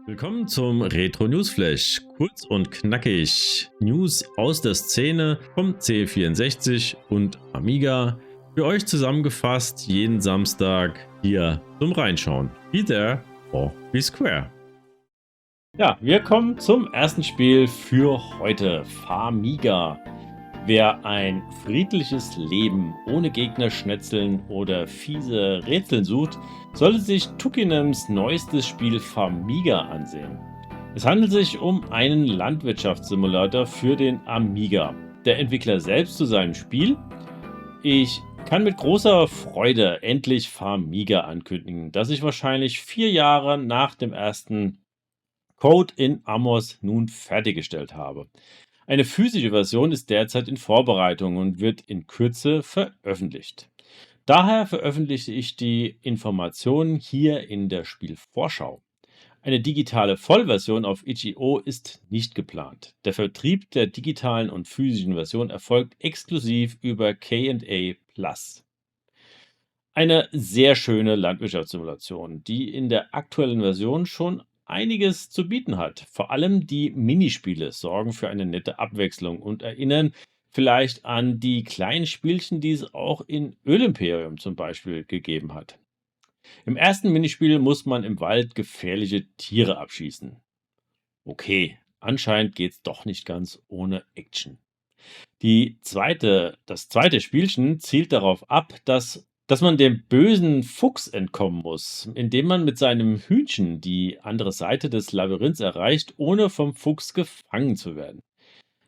Willkommen zum Retro Newsflash. Kurz und knackig. News aus der Szene vom C64 und Amiga. Für euch zusammengefasst jeden Samstag hier zum Reinschauen. Be there or be square. Ja, wir kommen zum ersten Spiel für heute. Farmiga. Wer ein friedliches Leben ohne Gegnerschnetzeln oder fiese Rätseln sucht, sollte sich Tukinems neuestes Spiel Farmiga ansehen. Es handelt sich um einen Landwirtschaftssimulator für den Amiga. Der Entwickler selbst zu seinem Spiel: Ich kann mit großer Freude endlich Farmiga ankündigen, das ich wahrscheinlich 4 Jahre nach dem ersten Code in Amos nun fertiggestellt habe. Eine physische Version ist derzeit in Vorbereitung und wird in Kürze veröffentlicht. Daher veröffentliche ich die Informationen hier in der Spielvorschau. Eine digitale Vollversion auf itch.io ist nicht geplant. Der Vertrieb der digitalen und physischen Version erfolgt exklusiv über K&A Plus. Eine sehr schöne Landwirtschaftssimulation, die in der aktuellen Version schon einiges zu bieten hat. Vor allem die Minispiele sorgen für eine nette Abwechslung und erinnern vielleicht an die kleinen Spielchen, die es auch in Ölimperium zum Beispiel gegeben hat. Im ersten Minispiel muss man im Wald gefährliche Tiere abschießen. Okay, anscheinend geht es doch nicht ganz ohne Action. Das zweite Spielchen zielt darauf ab, dass man dem bösen Fuchs entkommen muss, indem man mit seinem Hühnchen die andere Seite des Labyrinths erreicht, ohne vom Fuchs gefangen zu werden.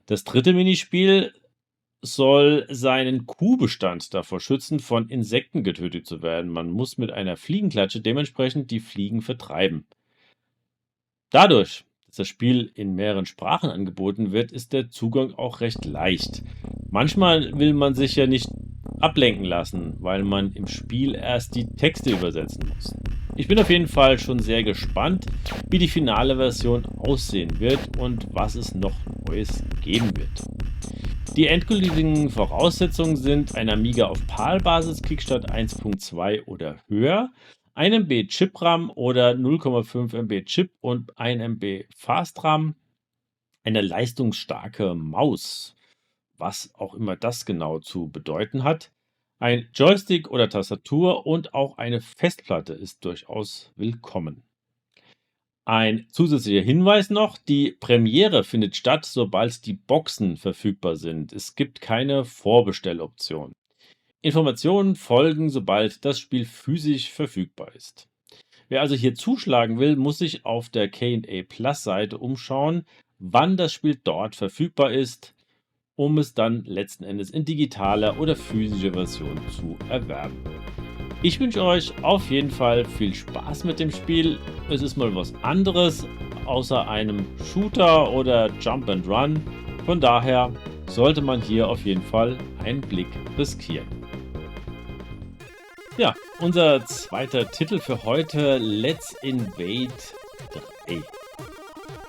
Das dritte Minispiel soll seinen Kuhbestand davor schützen, von Insekten getötet zu werden. Man muss mit einer Fliegenklatsche dementsprechend die Fliegen vertreiben. Dadurch, dass das Spiel in mehreren Sprachen angeboten wird, ist der Zugang auch recht leicht. Manchmal will man sich ja nicht ablenken lassen, weil man im Spiel erst die Texte übersetzen muss. Ich bin auf jeden Fall schon sehr gespannt, wie die finale Version aussehen wird und was es noch Neues geben wird. Die endgültigen Voraussetzungen sind ein Amiga auf PAL-Basis, Kickstart 1.2 oder höher, 1 MB Chip-RAM oder 0,5 MB Chip und 1 MB Fast-RAM, eine leistungsstarke Maus, was auch immer das genau zu bedeuten hat, ein Joystick oder Tastatur und auch eine Festplatte ist durchaus willkommen. Ein zusätzlicher Hinweis noch: Die Premiere findet statt, sobald die Boxen verfügbar sind. Es gibt keine Vorbestelloption. Informationen folgen, sobald das Spiel physisch verfügbar ist. Wer also hier zuschlagen will, muss sich auf der K&A Plus Seite umschauen, wann das Spiel dort verfügbar ist, um es dann letzten Endes in digitaler oder physischer Version zu erwerben. Ich wünsche euch auf jeden Fall viel Spaß mit dem Spiel. Es ist mal was anderes, außer einem Shooter oder Jump and Run. Von daher sollte man hier auf jeden Fall einen Blick riskieren. Ja, unser zweiter Titel für heute: Let's Invade 3.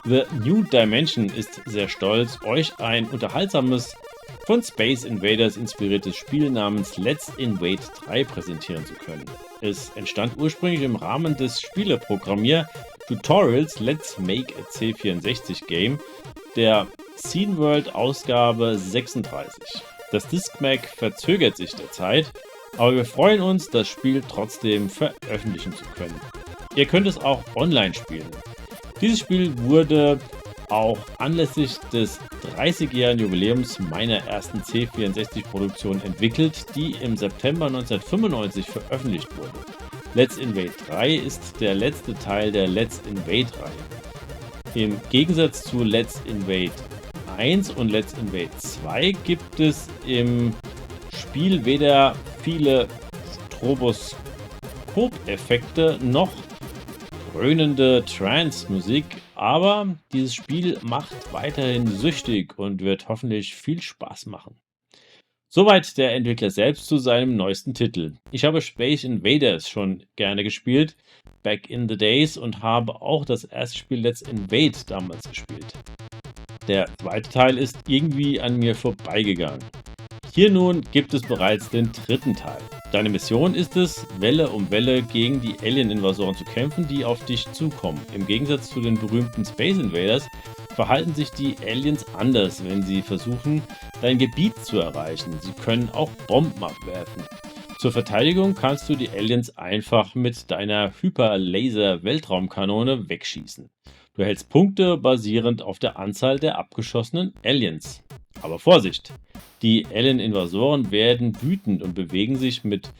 The New Dimension ist sehr stolz, euch ein unterhaltsames, von Space Invaders inspiriertes Spiel namens Let's Invade 3 präsentieren zu können. Es entstand ursprünglich im Rahmen des Spieleprogrammier-Tutorials Let's Make a C64 Game, der Scene World Ausgabe 36. Das Discmac verzögert sich derzeit, aber wir freuen uns, das Spiel trotzdem veröffentlichen zu können. Ihr könnt es auch online spielen. Dieses Spiel wurde auch anlässlich des 30-jährigen Jubiläums meiner ersten C64-Produktion entwickelt, die im September 1995 veröffentlicht wurde. Let's Invade 3 ist der letzte Teil der Let's Invade-Reihe. Im Gegensatz zu Let's Invade 1 und Let's Invade 2 gibt es im Spiel weder viele Stroboskop-Effekte noch dröhnende Trance-Musik, aber dieses Spiel macht weiterhin süchtig und wird hoffentlich viel Spaß machen. Soweit der Entwickler selbst zu seinem neuesten Titel. Ich habe Space Invaders schon gerne gespielt, back in the days, und habe auch das erste Spiel Let's Invade damals gespielt. Der zweite Teil ist irgendwie an mir vorbeigegangen. Hier nun gibt es bereits den dritten Teil. Deine Mission ist es, Welle um Welle gegen die Alien-Invasoren zu kämpfen, die auf dich zukommen. Im Gegensatz zu den berühmten Space Invaders verhalten sich die Aliens anders, wenn sie versuchen, dein Gebiet zu erreichen. Sie können auch Bomben abwerfen. Zur Verteidigung kannst du die Aliens einfach mit deiner Hyperlaser-Weltraumkanone wegschießen. Du erhältst Punkte basierend auf der Anzahl der abgeschossenen Aliens. Aber Vorsicht! Die Alien-Invasoren werden wütend und bewegen sich mit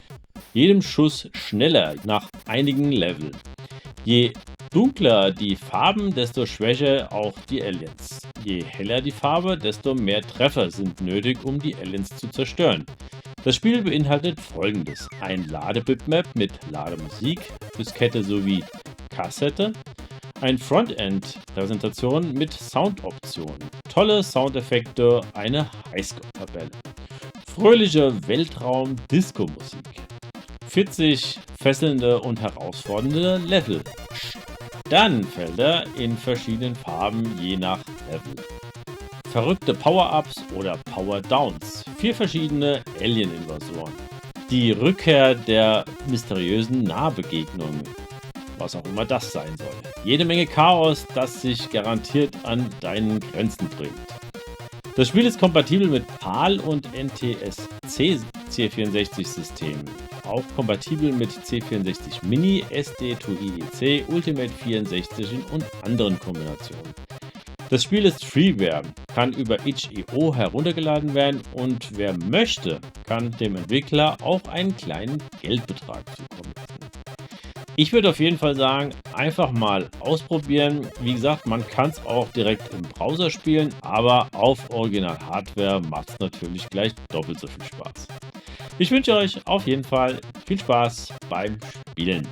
jedem Schuss schneller nach einigen Leveln. Je dunkler die Farben, desto schwächer auch die Aliens. Je heller die Farbe, desto mehr Treffer sind nötig, um die Aliens zu zerstören. Das Spiel beinhaltet Folgendes: ein Ladebitmap mit Lademusik, Diskette sowie Kassette, ein Frontend-Präsentation mit Soundoptionen, tolle Soundeffekte, eine Highscore-Tabelle, fröhliche Weltraum-Disco-Musik, 40 fesselnde und herausfordernde Level, Sternenfelder in verschiedenen Farben je nach Level, verrückte Power-Ups oder Power-Downs, 4 verschiedene Alien-Invasoren, die Rückkehr der mysteriösen Nahbegegnungen, was auch immer das sein soll. Jede Menge Chaos, das sich garantiert an deinen Grenzen bringt. Das Spiel ist kompatibel mit PAL und NTSC C64-Systemen. Auch kompatibel mit C64 Mini, SD2I-EC, Ultimate 64 und anderen Kombinationen. Das Spiel ist Freeware, kann über itch.io heruntergeladen werden und wer möchte, kann dem Entwickler auch einen kleinen Geldbetrag zukommen lassen. Ich würde auf jeden Fall sagen, einfach mal ausprobieren. Wie gesagt, man kann es auch direkt im Browser spielen, aber auf Original-Hardware macht es natürlich gleich doppelt so viel Spaß. Ich wünsche euch auf jeden Fall viel Spaß beim Spielen.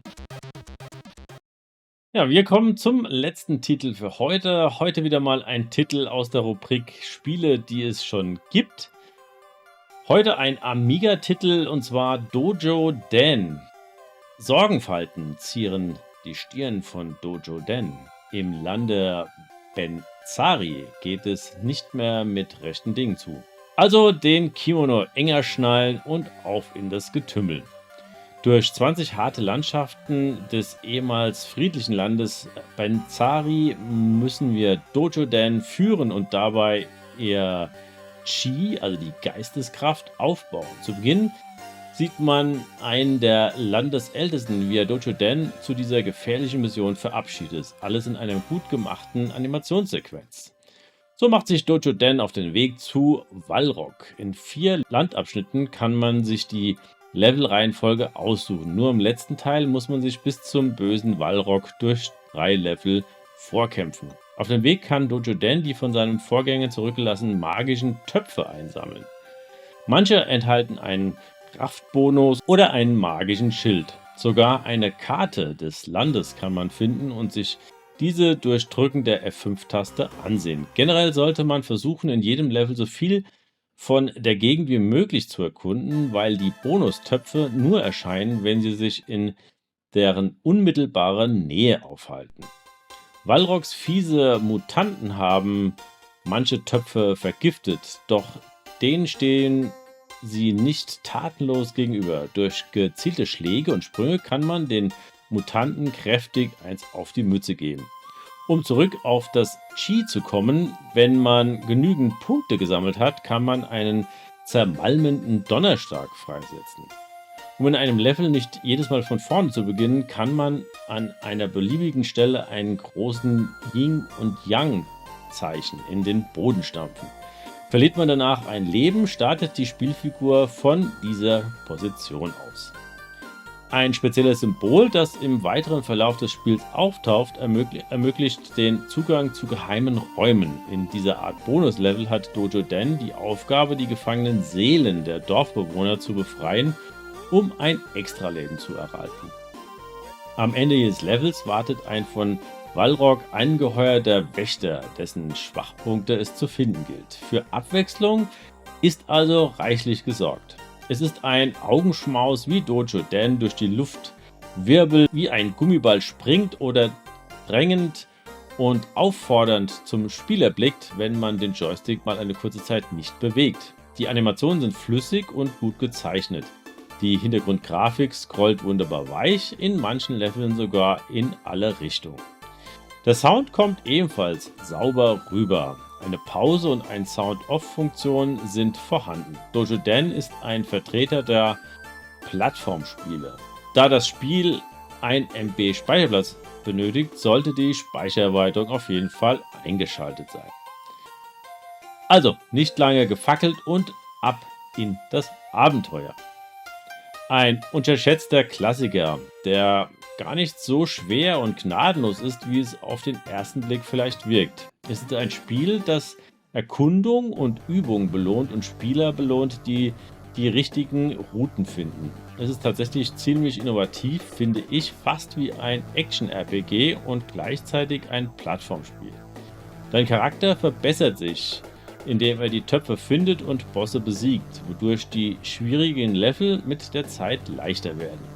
Ja, wir kommen zum letzten Titel für heute. Heute wieder mal ein Titel aus der Rubrik Spiele, die es schon gibt. Heute ein Amiga-Titel und zwar Dojo Den. Sorgenfalten zieren die Stirn von Dojo Den. Im Lande Benzari geht es nicht mehr mit rechten Dingen zu. Also den Kimono enger schnallen und auf in das Getümmel. Durch 20 harte Landschaften des ehemals friedlichen Landes Benzari müssen wir Dojo Den führen und dabei ihr Chi, also die Geisteskraft, aufbauen. Zu Beginn sieht man einen der Landesältesten, wie er Dojo Den zu dieser gefährlichen Mission verabschiedet. Alles in einer gut gemachten Animationssequenz. So macht sich Dojo Den auf den Weg zu Walrock. In 4 Landabschnitten kann man sich die Levelreihenfolge aussuchen. Nur im letzten Teil muss man sich bis zum bösen Walrock durch 3 Level vorkämpfen. Auf dem Weg kann Dojo Den die von seinem Vorgänger zurückgelassenen magischen Töpfe einsammeln. Manche enthalten einen Kraftbonus oder einen magischen Schild. Sogar eine Karte des Landes kann man finden und sich diese durch Drücken der F5-Taste ansehen. Generell sollte man versuchen, in jedem Level so viel von der Gegend wie möglich zu erkunden, weil die Bonustöpfe nur erscheinen, wenn sie sich in deren unmittelbarer Nähe aufhalten. Walrocks fiese Mutanten haben manche Töpfe vergiftet, doch denen stehen sie nicht tatenlos gegenüber. Durch gezielte Schläge und Sprünge kann man den Mutanten kräftig eins auf die Mütze geben. Um zurück auf das Chi zu kommen, wenn man genügend Punkte gesammelt hat, kann man einen zermalmenden Donnerschlag freisetzen. Um in einem Level nicht jedes Mal von vorne zu beginnen, kann man an einer beliebigen Stelle einen großen Yin- und Yang-Zeichen in den Boden stampfen. Verliert man danach ein Leben, startet die Spielfigur von dieser Position aus. Ein spezielles Symbol, das im weiteren Verlauf des Spiels auftaucht, ermöglicht den Zugang zu geheimen Räumen. In dieser Art Bonuslevel hat Dojo Den die Aufgabe, die gefangenen Seelen der Dorfbewohner zu befreien, um ein Extraleben zu erhalten. Am Ende jedes Levels wartet ein von Walrock angeheuerter Wächter, dessen Schwachpunkte es zu finden gilt. Für Abwechslung ist also reichlich gesorgt. Es ist ein Augenschmaus, wie Dojo Den durch die Luft wirbelt, wie ein Gummiball springt oder drängend und auffordernd zum Spieler blickt, wenn man den Joystick mal eine kurze Zeit nicht bewegt. Die Animationen sind flüssig und gut gezeichnet. Die Hintergrundgrafik scrollt wunderbar weich, in manchen Leveln sogar in alle Richtungen. Der Sound kommt ebenfalls sauber rüber. Eine Pause und eine Sound-Off-Funktion sind vorhanden. Dojo Den ist ein Vertreter der Plattformspiele. Da das Spiel 1 MB Speicherplatz benötigt, sollte die Speichererweiterung auf jeden Fall eingeschaltet sein. Also, nicht lange gefackelt und ab in das Abenteuer. Ein unterschätzter Klassiker, der gar nicht so schwer und gnadenlos ist, wie es auf den ersten Blick vielleicht wirkt. Es ist ein Spiel, das Erkundung und Übung belohnt und Spieler belohnt, die die richtigen Routen finden. Es ist tatsächlich ziemlich innovativ, finde ich, fast wie ein Action-RPG und gleichzeitig ein Plattformspiel. Dein Charakter verbessert sich, indem er die Töpfe findet und Bosse besiegt, wodurch die schwierigen Level mit der Zeit leichter werden.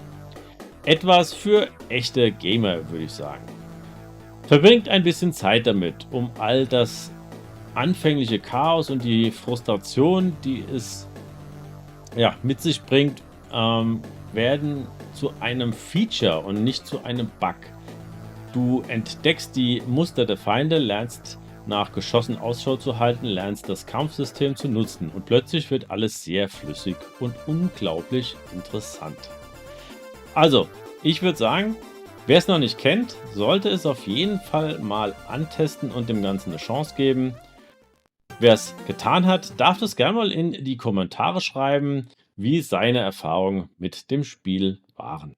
Etwas für echte Gamer, würde ich sagen. Verbringt ein bisschen Zeit damit, um all das anfängliche Chaos und die Frustration, die es mit sich bringt, werden zu einem Feature und nicht zu einem Bug. Du entdeckst die Muster der Feinde, lernst nach Geschossen Ausschau zu halten, lernst das Kampfsystem zu nutzen und plötzlich wird alles sehr flüssig und unglaublich interessant. Also, ich würde sagen, wer es noch nicht kennt, sollte es auf jeden Fall mal antesten und dem Ganzen eine Chance geben. Wer es getan hat, darf das gerne mal in die Kommentare schreiben, wie seine Erfahrungen mit dem Spiel waren.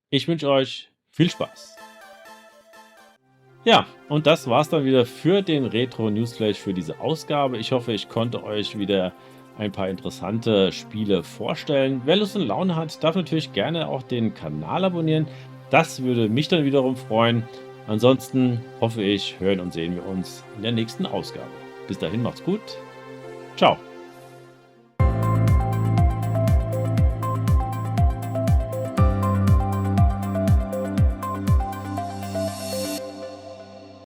Ich wünsche euch viel Spaß. Ja, und das war's dann wieder für den Retro Newsflash für diese Ausgabe. Ich hoffe, ich konnte euch wieder ein paar interessante Spiele vorstellen. Wer Lust und Laune hat, darf natürlich gerne auch den Kanal abonnieren. Das würde mich dann wiederum freuen. Ansonsten hoffe ich, hören und sehen wir uns in der nächsten Ausgabe. Bis dahin macht's gut. Ciao.